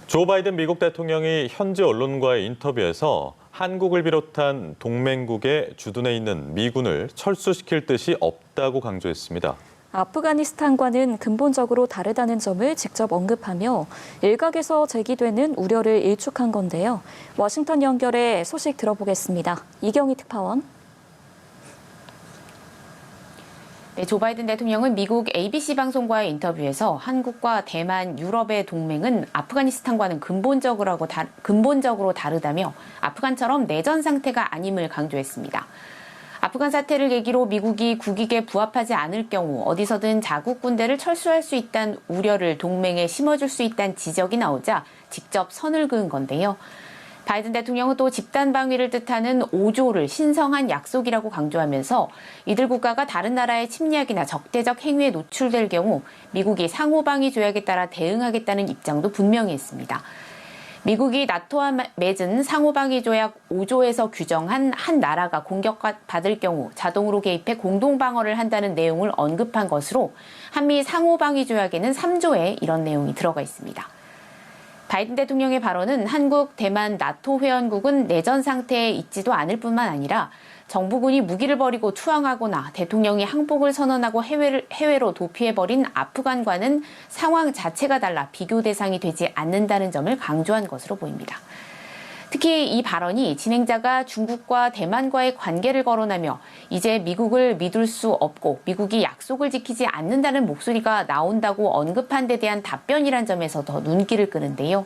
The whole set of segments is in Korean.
조 바이든 미국 대통령이 현지 언론과의 인터뷰에서 한국을 비롯한 동맹국에 주둔해 있는 미군을 철수시킬 뜻이 없다고 강조했습니다. 아프가니스탄과는 근본적으로 다르다는 점을 직접 언급하며 일각에서 제기되는 우려를 일축한 건데요. 워싱턴 연결해 소식 들어보겠습니다. 이경희 특파원. 네, 조 바이든 대통령은 미국 ABC 방송과의 인터뷰에서 한국과 대만, 유럽의 동맹은 아프가니스탄과는 근본적으로 다르다며 아프간처럼 내전 상태가 아님을 강조했습니다. 아프간 사태를 계기로 미국이 국익에 부합하지 않을 경우 어디서든 자국 군대를 철수할 수 있다는 우려를 동맹에 심어줄 수 있다는 지적이 나오자 직접 선을 그은 건데요. 바이든 대통령은 또 집단 방위를 뜻하는 5조를 신성한 약속이라고 강조하면서 이들 국가가 다른 나라의 침략이나 적대적 행위에 노출될 경우 미국이 상호방위 조약에 따라 대응하겠다는 입장도 분명히 했습니다. 미국이 나토와 맺은 상호방위 조약 5조에서 규정한 한 나라가 공격받을 경우 자동으로 개입해 공동방어를 한다는 내용을 언급한 것으로 한미 상호방위 조약에는 3조에 이런 내용이 들어가 있습니다. 바이든 대통령의 발언은 한국, 대만, 나토 회원국은 내전 상태에 있지도 않을 뿐만 아니라 정부군이 무기를 버리고 투항하거나 대통령이 항복을 선언하고 해외로 도피해버린 아프간과는 상황 자체가 달라 비교 대상이 되지 않는다는 점을 강조한 것으로 보입니다. 특히 이 발언이 진행자가 중국과 대만과의 관계를 거론하며 이제 미국을 믿을 수 없고 미국이 약속을 지키지 않는다는 목소리가 나온다고 언급한 데 대한 답변이란 점에서 더 눈길을 끄는데요.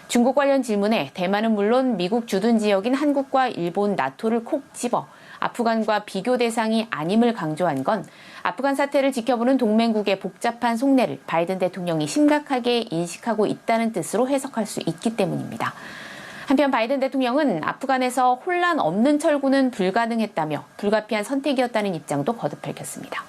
중국 관련 질문에 대만은 물론 미국 주둔 지역인 한국과 일본, 나토를 콕 집어 아프간과 비교 대상이 아님을 강조한 건 아프간 사태를 지켜보는 동맹국의 복잡한 속내를 바이든 대통령이 심각하게 인식하고 있다는 뜻으로 해석할 수 있기 때문입니다. 한편 바이든 대통령은 아프간에서 혼란 없는 철군은 불가능했다며 불가피한 선택이었다는 입장도 거듭 밝혔습니다.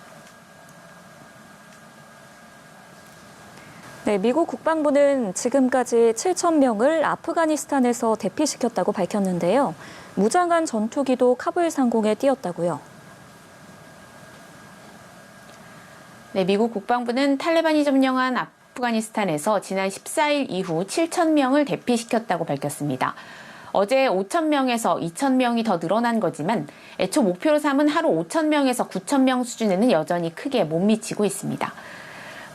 네, 미국 국방부는 지금까지 7,000명을 아프가니스탄에서 대피시켰다고 밝혔는데요. 무장한 전투기도 카불 상공에 띄었다고요. 네, 미국 국방부는 탈레반이 점령한 아프가니스탄에서 지난 14일 이후 7,000명을 대피시켰다고 밝혔습니다. 어제 5,000명에서 2,000명이 더 늘어난 거지만 애초 목표로 삼은 하루 5,000명에서 9,000명 수준에는 여전히 크게 못 미치고 있습니다.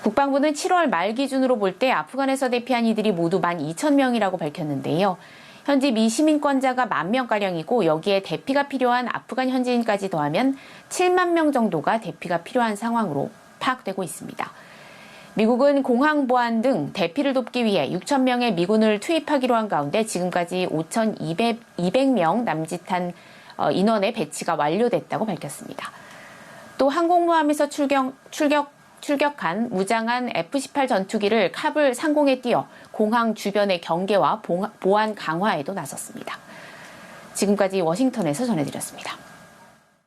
국방부는 7월 말 기준으로 볼 때 아프간에서 대피한 이들이 모두 12,000명이라고 밝혔는데요. 현지 미시민권자가 10,000명가량이고 여기에 대피가 필요한 아프간 현지인까지 더하면 7만 명 정도가 대피가 필요한 상황으로 파악되고 있습니다. 미국은 공항 보안 등 대피를 돕기 위해 6,000명의 미군을 투입하기로 한 가운데 지금까지 5,200명 남짓한 인원의 배치가 완료됐다고 밝혔습니다. 또 항공모함에서 출격한 무장한 F-18 전투기를 카불 상공에 띄워 공항 주변의 경계와 보안 강화에도 나섰습니다. 지금까지 워싱턴에서 전해드렸습니다.